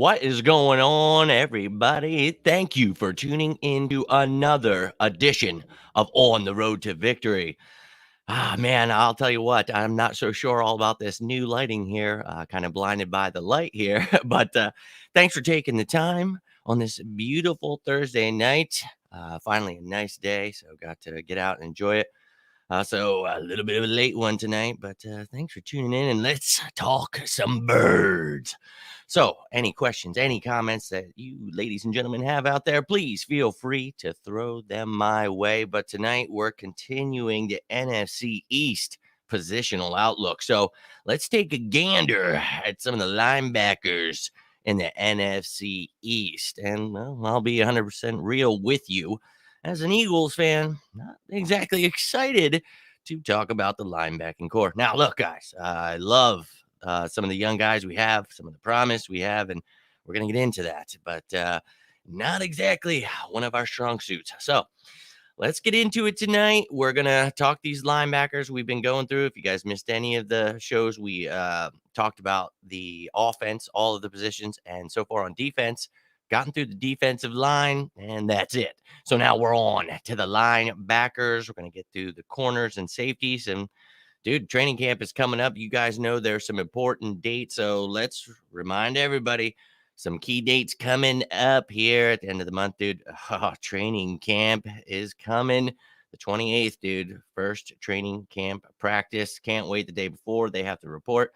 What is going on, everybody? Thank you for tuning into another edition of On the Road to Victory. Man, I'll tell you what, I'm not so sure all about this new lighting here, kind of blinded by the light here, but thanks for taking the time on this beautiful Thursday night. Finally, a nice day, so got to get out and enjoy it. So a little bit of a late one tonight, but thanks for tuning in and let's talk some birds. So, any questions, any comments that you ladies and gentlemen have out there, please feel free to throw them my way. But tonight we're continuing the NFC East positional outlook. So, let's take a gander at some of the linebackers in the NFC East. And well, I'll be 100% real with you. As an Eagles fan, not exactly excited to talk about the linebacking core. Now, look, guys, I love some of the young guys we have, some of the promise we have, and we're going to get into that, but not exactly one of our strong suits. So let's get into it tonight. We're going to talk these linebackers we've been going through. If you guys missed any of the shows, we talked about the offense, all of the positions, and so far on defense. Gotten through the defensive line, and that's it. So now we're on to the linebackers. We're going to get through the corners and safeties. And, dude, training camp is coming up. You guys know there's some important dates. So let's remind everybody some key dates coming up here at the end of the month, dude. Training camp is coming. The 28th, dude. First training camp practice. Can't wait the day before. They have to report.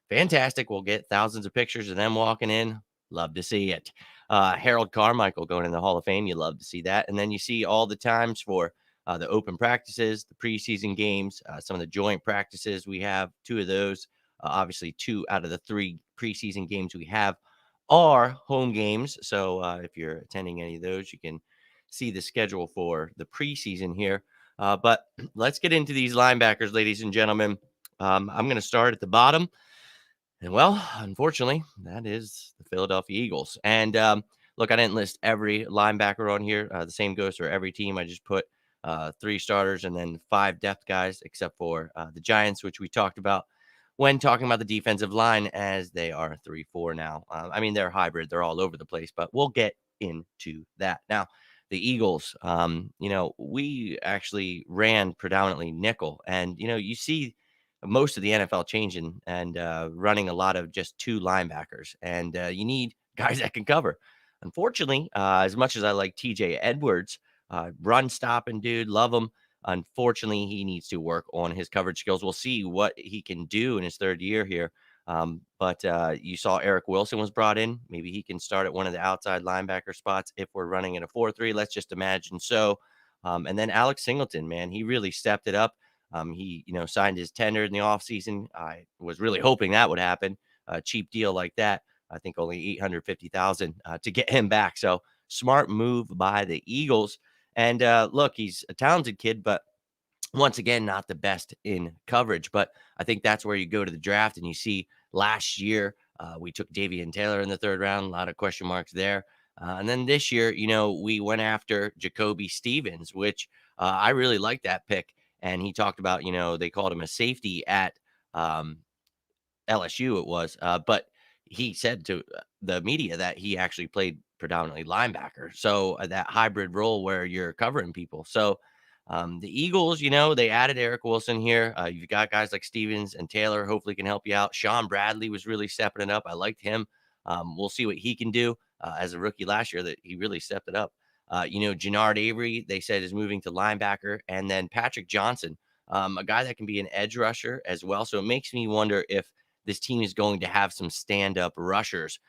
Fantastic. We'll get thousands of pictures of them walking in. Love to see it. Harold Carmichael going in the Hall of Fame. You love to see that. And then you see all the times for the open practices, the preseason games, some of the joint practices. We have two of those. Obviously, 2 out of the 3 preseason games we have are home games. So if you're attending any of those, you can see the schedule for the preseason here. But let's get into these linebackers, ladies and gentlemen. I'm going to start at the bottom. And well, unfortunately, that is the Philadelphia Eagles. And look, I didn't list every linebacker on here. The same goes for every team. I just put 3 starters and then 5 depth guys, except for the Giants, which we talked about when talking about the defensive line, as they are 3-4 now. I mean, they're hybrid. They're all over the place, but we'll get into that. Now, the Eagles, we actually ran predominantly nickel. And, you see most of the NFL changing and running a lot of just 2 linebackers. And you need guys that can cover. Unfortunately, as much as I like TJ Edwards, run stopping dude, love him. Unfortunately, he needs to work on his coverage skills. We'll see what he can do in his 3rd year here. But you saw Eric Wilson was brought in. Maybe he can start at one of the outside linebacker spots if we're running in a 4-3. Let's just imagine so. And then Alex Singleton, man, he really stepped it up. He, signed his tender in the offseason. I was really hoping that would happen. A cheap deal like that. I think only $850,000 to get him back. So smart move by the Eagles. And look, he's a talented kid, but once again, not the best in coverage. But I think that's where you go to the draft and you see last year we took Davian Taylor in the 3rd round. A lot of question marks there. And then this year, we went after Jacoby Stevens, which I really like that pick. And he talked about, they called him a safety at LSU, it was. But he said to the media that he actually played predominantly linebacker. So that hybrid role where you're covering people. So the Eagles, they added Eric Wilson here. You've got guys like Stevens and Taylor, hopefully can help you out. Sean Bradley was really stepping it up. I liked him. We'll see what he can do as a rookie last year, that he really stepped it up. Jannard Avery, they said, is moving to linebacker. And then Patrick Johnson, a guy that can be an edge rusher as well. So it makes me wonder if this team is going to have some stand-up rushers.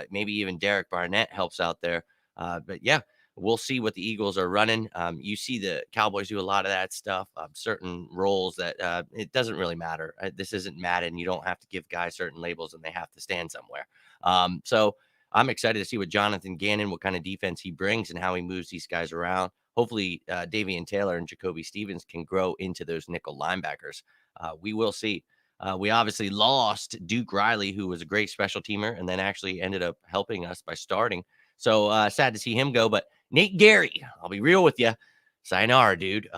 Maybe even Derek Barnett helps out there. But yeah, we'll see what the Eagles are running. You see the Cowboys do a lot of that stuff, certain roles that it doesn't really matter. This isn't Madden. You don't have to give guys certain labels and they have to stand somewhere. So I'm excited to see what Jonathan Gannon, what kind of defense he brings and how he moves these guys around. Hopefully, Davian Taylor and Jacoby Stevens can grow into those nickel linebackers. We will see. We obviously lost Duke Riley, who was a great special teamer and then actually ended up helping us by starting. So sad to see him go. But Nate Gary, I'll be real with you. Sayonara, dude.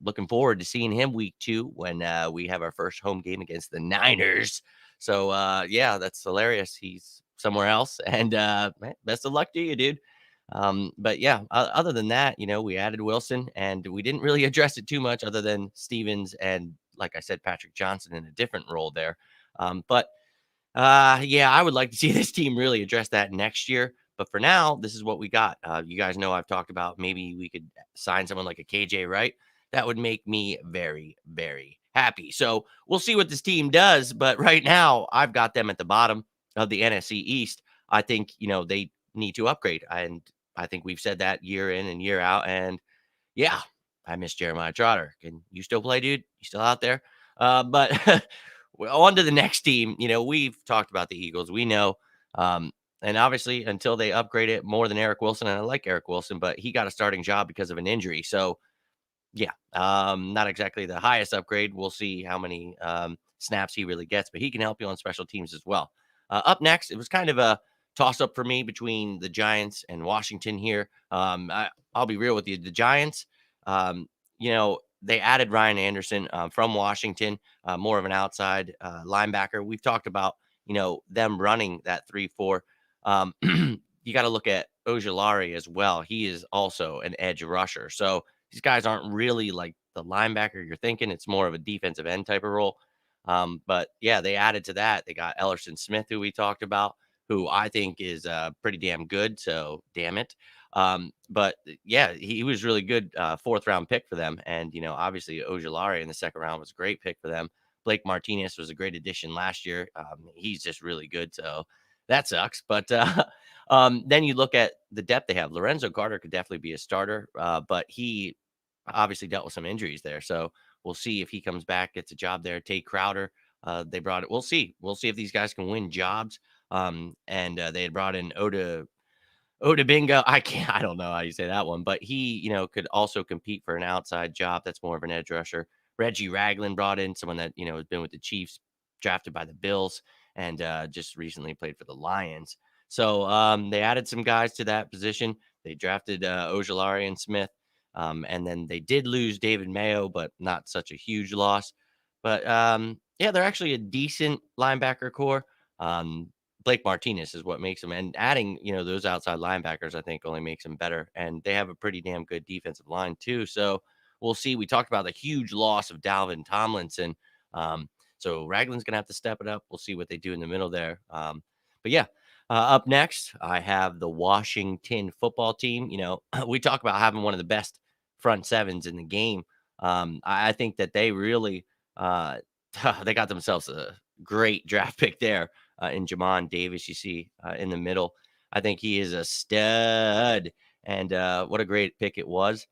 Looking forward to seeing him week 2 when we have our first home game against the Niners. So, yeah, that's hilarious. He's somewhere else. And man, best of luck to you, dude. But yeah, other than that, we added Wilson, and we didn't really address it too much other than Stevens and, like I said, Patrick Johnson in a different role there. But yeah, I would like to see this team really address that next year. But for now, this is what we got. You guys know I've talked about maybe we could sign someone like a KJ Wright. That would make me very, very happy. So we'll see what this team does. But right now, I've got them at the bottom of the NFC East. I think, they need to upgrade. And I think we've said that year in and year out. And yeah, I miss Jeremiah Trotter. Can you still play, dude? You still out there? But well, on to the next team. We've talked about the Eagles. We know. Um, and obviously, until they upgrade it more than Eric Wilson, and I like Eric Wilson, but he got a starting job because of an injury. So yeah, not exactly the highest upgrade. We'll see how many snaps he really gets, but he can help you on special teams as well. Up next, it was kind of a toss up for me between the Giants and Washington here. I'll be real with you. The Giants, um, they added Ryan Anderson from Washington, more of an outside linebacker. We've talked about, them running that 3-4. You got to look at Ojulari as well. He is also an edge rusher. So these guys aren't really like the linebacker you're thinking. It's more of a defensive end type of role. But yeah, they added to that. They got Ellerson Smith, who we talked about, who I think is pretty damn good. So damn it. But yeah, he was really good fourth round pick for them. And, obviously Ojulari in the second round was a great pick for them. Blake Martinez was a great addition last year. He's just really good. So that sucks. But then you look at the depth they have. Lorenzo Carter could definitely be a starter, but he obviously dealt with some injuries there. So we'll see if he comes back, gets a job there. Tate Crowder, they brought it. We'll see. We'll see if these guys can win jobs. And they had brought in Odabingo. I don't know how you say that one, but he, could also compete for an outside job. That's more of an edge rusher. Reggie Ragland brought in someone that, has been with the Chiefs, drafted by the Bills, and just recently played for the Lions. So they added some guys to that position. They drafted Ojulari and Smith. And then they did lose David Mayo, but not such a huge loss. But yeah, they're actually a decent linebacker core. Blake Martinez is what makes them, and adding, those outside linebackers, I think only makes them better. And they have a pretty damn good defensive line too. So we'll see. We talked about the huge loss of Dalvin Tomlinson. So Ragland's going to have to step it up. We'll see what they do in the middle there. But yeah, up next, I have the Washington football team. We talk about having one of the best front sevens in the game. I think that they really they got themselves a great draft pick there in Jamin Davis. You see in the middle, I think he is a stud, and what a great pick it was.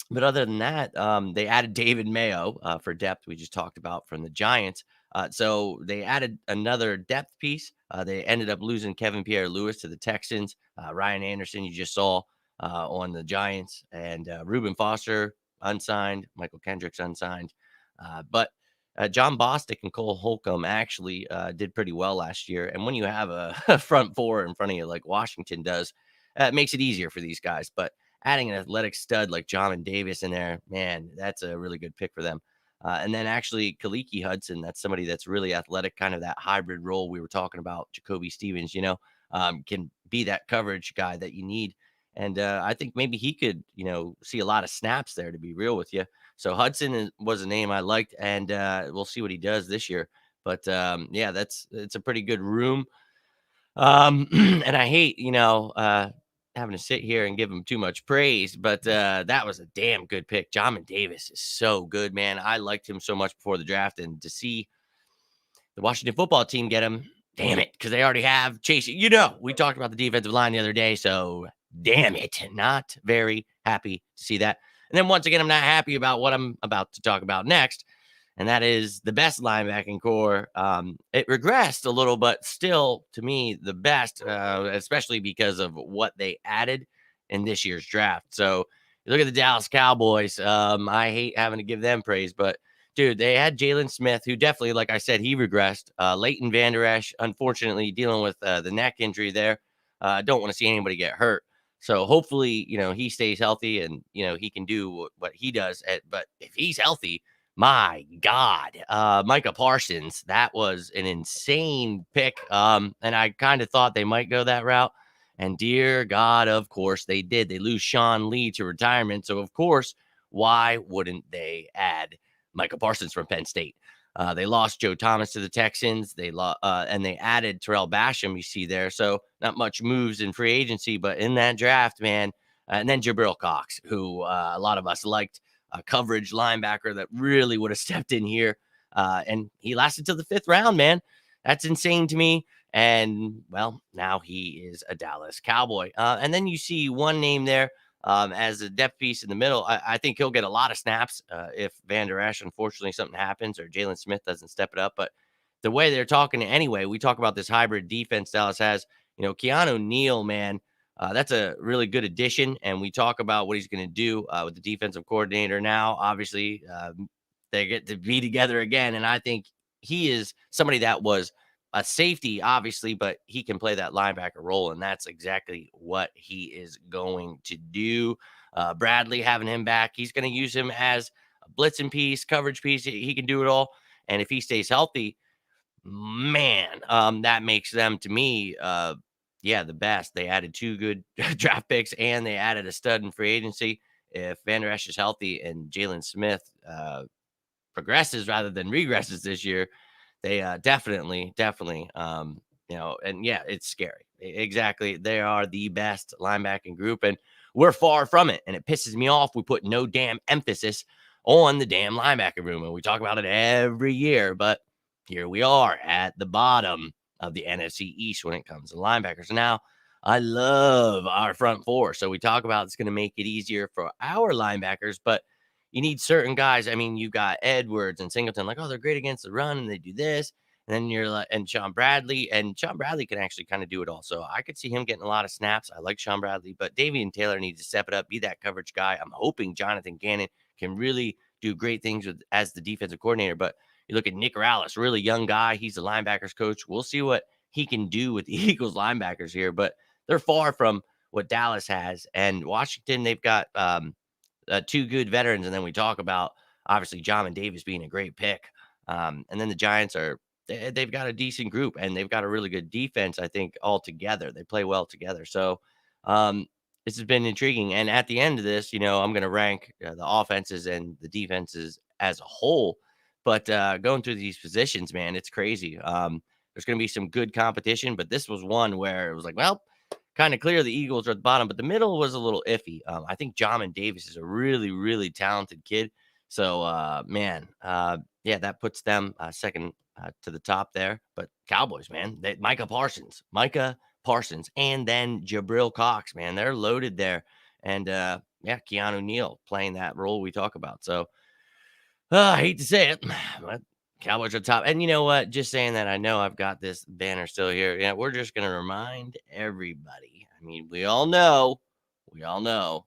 But other than that, they added David Mayo for depth. We just talked about from the Giants. So they added another depth piece. They ended up losing Kevin Pierre-Louis to the Texans. Ryan Anderson, you just saw on the Giants, and Reuben Foster unsigned. Michael Kendricks unsigned. But John Bostic and Cole Holcomb actually did pretty well last year. And when you have a front four in front of you like Washington does, it makes it easier for these guys. But adding an athletic stud like Jamin Davis in there, man, that's a really good pick for them. And then actually Kaliki Hudson, that's somebody that's really athletic, kind of that hybrid role we were talking about. Jacoby Stevens, can be that coverage guy that you need. And I think maybe he could, see a lot of snaps there, to be real with you. So Hudson was a name I liked, and we'll see what he does this year. But yeah, it's a pretty good room. And I hate, having to sit here and give him too much praise, but that was a damn good pick. Jamin Davis is so good, man. I liked him so much before the draft, and to see the Washington football team get him, damn it, because they already have Chase. We talked about the defensive line the other day, so damn it, not very happy to see that. And then once again, I'm not happy about what I'm about to talk about next, and that is the best linebacking core. It regressed a little, but still, to me, the best, especially because of what they added in this year's draft. So you look at the Dallas Cowboys. I hate having to give them praise, but dude, they had Jalen Smith, who definitely, like I said, he regressed. Leighton Vander Esch, unfortunately, dealing with the neck injury there. Don't want to see anybody get hurt. So hopefully, he stays healthy and, he can do what he does. But if he's healthy, My God, Micah Parsons, that was an insane pick. And I kind of thought they might go that route. And dear God, of course they did. They lose Sean Lee to retirement. So, of course, why wouldn't they add Micah Parsons from Penn State? They lost Joe Thomas to the Texans. And they added Terrell Basham, you see there. So, not much moves in free agency, but in that draft, man. And then Jabril Cox, who a lot of us liked, a coverage linebacker that really would have stepped in here. And he lasted till the 5th round, man. That's insane to me. And, well, now he is a Dallas Cowboy. And then you see one name there as a depth piece in the middle. I think he'll get a lot of snaps if Van Der Esch, unfortunately, something happens or Jalen Smith doesn't step it up. But the way they're talking anyway, we talk about this hybrid defense Dallas has. Keanu Neal, man, that's a really good addition, and we talk about what he's going to do with the defensive coordinator now. Obviously, they get to be together again, and I think he is somebody that was a safety, obviously, but he can play that linebacker role, and that's exactly what he is going to do. Bradley, having him back, he's going to use him as a blitzing piece, coverage piece. He can do it all, and if he stays healthy, man, that makes them, to me, the best. They added 2 good draft picks, and they added a stud in free agency. If Van Der Esch is healthy and Jalen Smith progresses rather than regresses this year, they definitely, and yeah, it's scary. Exactly. They are the best linebacking group, and we're far from it. And it pisses me off. We put no damn emphasis on the damn linebacker room, and we talk about it every year, but here we are at the bottom of the NFC East when it comes to linebackers. Now, I love our front four. So we talk about it's going to make it easier for our linebackers, but you need certain guys. I mean, you got Edwards and Singleton, like, oh, they're great against the run and they do this. And then you're like, and Sean Bradley can actually kind of do it all. So I could see him getting a lot of snaps. I like Sean Bradley, but Davian Taylor needs to step it up, be that coverage guy. I'm hoping Jonathan Gannon can really do great things as the defensive coordinator. But you look at Nick Rallis, really young guy. He's the linebackers coach. We'll see what he can do with the Eagles linebackers here, but they're far from what Dallas has. And Washington, they've got 2 good veterans. And then we talk about, obviously, Jamin Davis being a great pick. And then the Giants they've got a decent group, and they've got a really good defense, I think, all together. They play well together. So this has been intriguing. And at the end of this, I'm going to rank the offenses and the defenses as a whole. But going through these positions, man, it's crazy. There's going to be some good competition, but this was one where it was like, well, kind of clear the Eagles are at the bottom, but the middle was a little iffy. I think Jamin Davis is a really, really talented kid. So, that puts them second to the top there. But Cowboys, man, Micah Parsons, and then Jabril Cox, man, they're loaded there. And Keanu Neal playing that role we talk about. So I hate to say it, but Cowboys are top. And you know what? Just saying that, I know I've got this banner still here. Yeah, we're just going to remind everybody. I mean, we all know the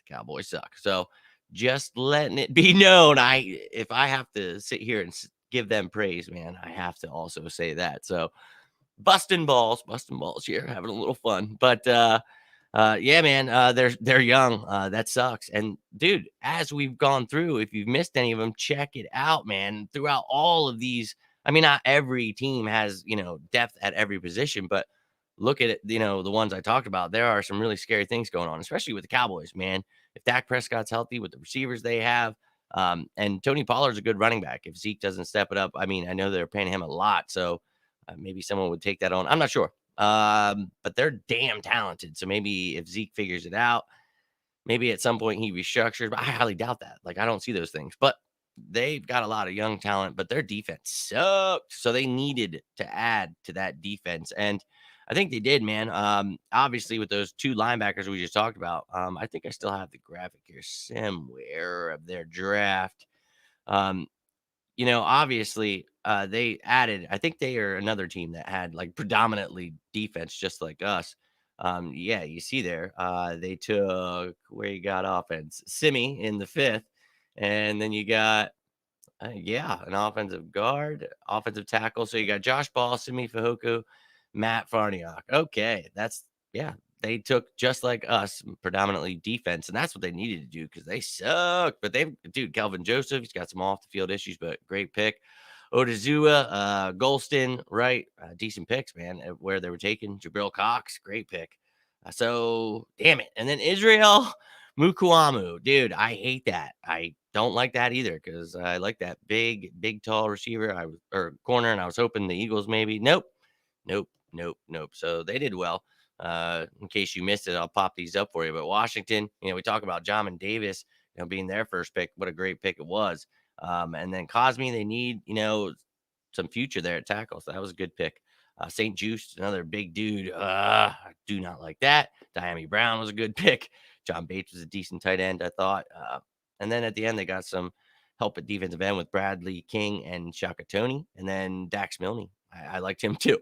Cowboys suck. So just letting it be known, if I have to sit here and give them praise, man, I have to also say that. So busting balls here, having a little fun. But man, they're young. That sucks. And dude, as we've gone through, if you've missed any of them, check it out, man. Throughout all of these, I mean, not every team has, depth at every position, but look at it, the ones I talked about, there are some really scary things going on, especially with the Cowboys, man. If Dak Prescott's healthy with the receivers they have, and Tony Pollard's a good running back. If Zeke doesn't step it up, I mean, I know they're paying him a lot, so maybe someone would take that on. I'm not sure. But they're damn talented. So maybe if Zeke figures it out, maybe at some point he restructures, but I highly doubt that. Like, I don't see those things, but they've got a lot of young talent, but their defense sucked. So they needed to add to that defense. And I think they did, man. Obviously with those 2 linebackers we just talked about, I think I still have the graphic here somewhere of their draft. Obviously, they added, I think they are another team that had like predominantly defense, just like us. You see there, they took, where you got offense, Simi in the 5th, and then you got, an offensive guard, offensive tackle. So you got Josh Ball, Simi Fajoku, Matt Farniok. Okay, that's, they took just like us, predominantly defense, and that's what they needed to do because they suck. But dude, Kelvin Joseph, he's got some off the field issues, but great pick. Odazua, Golston, right? Decent picks, man, where they were taken. Jabril Cox, great pick. So, damn it. And then Israel Mukuamu, dude, I hate that. I don't like that either because I like that big, tall receiver or corner, and I was hoping the Eagles maybe. Nope. So they did well. In case you missed it, I'll pop these up for you. But Washington, we talk about Jamin Davis, being their first pick. What a great pick it was. And then Cosme, they need, some future there at tackle. So that was a good pick. St. Juice, another big dude. I do not like that. Diami Brown was a good pick. John Bates was a decent tight end, I thought. And then at the end, they got some help at defensive end with Bradley King and Shaka Toney. And then Dax Milne. I liked him too.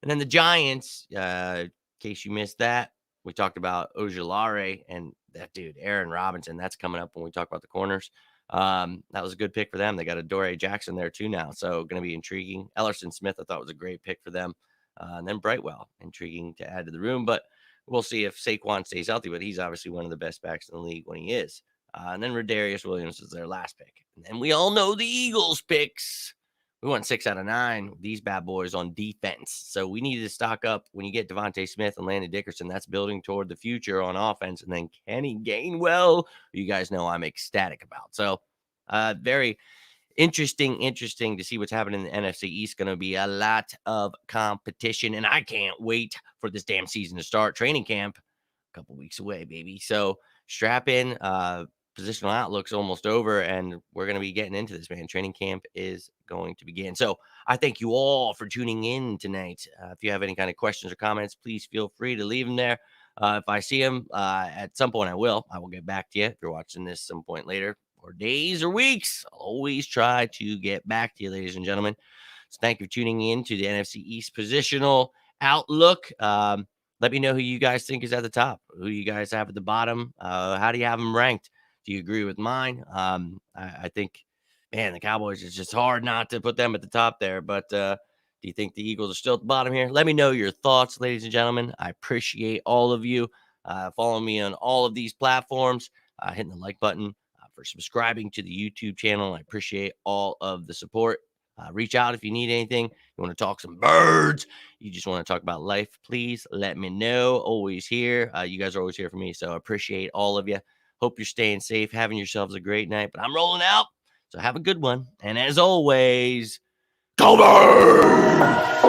And then the Giants, in case you missed that, we talked about Ojulari and that dude, Aaron Robinson. That's coming up when we talk about the corners. That was a good pick for them. They got a Adoree Jackson there too now, so going to be intriguing. Ellerson Smith, I thought was a great pick for them. And then Brightwell, intriguing to add to the room, but we'll see if Saquon stays healthy, but he's obviously one of the best backs in the league when he is. And then Rodarius Williams is their last pick. And then we all know the Eagles picks. We went 6 out of 9 with these bad boys on defense. So we needed to stock up when you get Devontae Smith and Landon Dickerson. That's building toward the future on offense. And then Kenny Gainwell, who you guys know I'm ecstatic about. So very interesting to see what's happening in the NFC East. Going to be a lot of competition. And I can't wait for this damn season to start. Training camp a couple weeks away, baby. So strap in. Positional outlook's almost over, and we're going to be getting into this, man. Training camp is going to begin. So I thank you all for tuning in tonight. If you have any kind of questions or comments, please feel free to leave them there. If I see them at some point, I will get back to you. If you're watching this some point later, or days or weeks, I'll always try to get back to you, ladies and gentlemen. So thank you for tuning in to the NFC East Positional Outlook. Let me know who you guys think is at the top, who you guys have at the bottom. How do you have them ranked? Do you agree with mine? I think, man, the Cowboys, it's just hard not to put them at the top there. But do you think the Eagles are still at the bottom here? Let me know your thoughts, ladies and gentlemen. I appreciate all of you. Follow me on all of these platforms. Hitting the like button for subscribing to the YouTube channel. I appreciate all of the support. Reach out if you need anything. You want to talk some birds. You just want to talk about life. Please let me know. Always here. You guys are always here for me. So I appreciate all of you. Hope you're staying safe, having yourselves a great night. But I'm rolling out, so have a good one. And as always, Cowboys!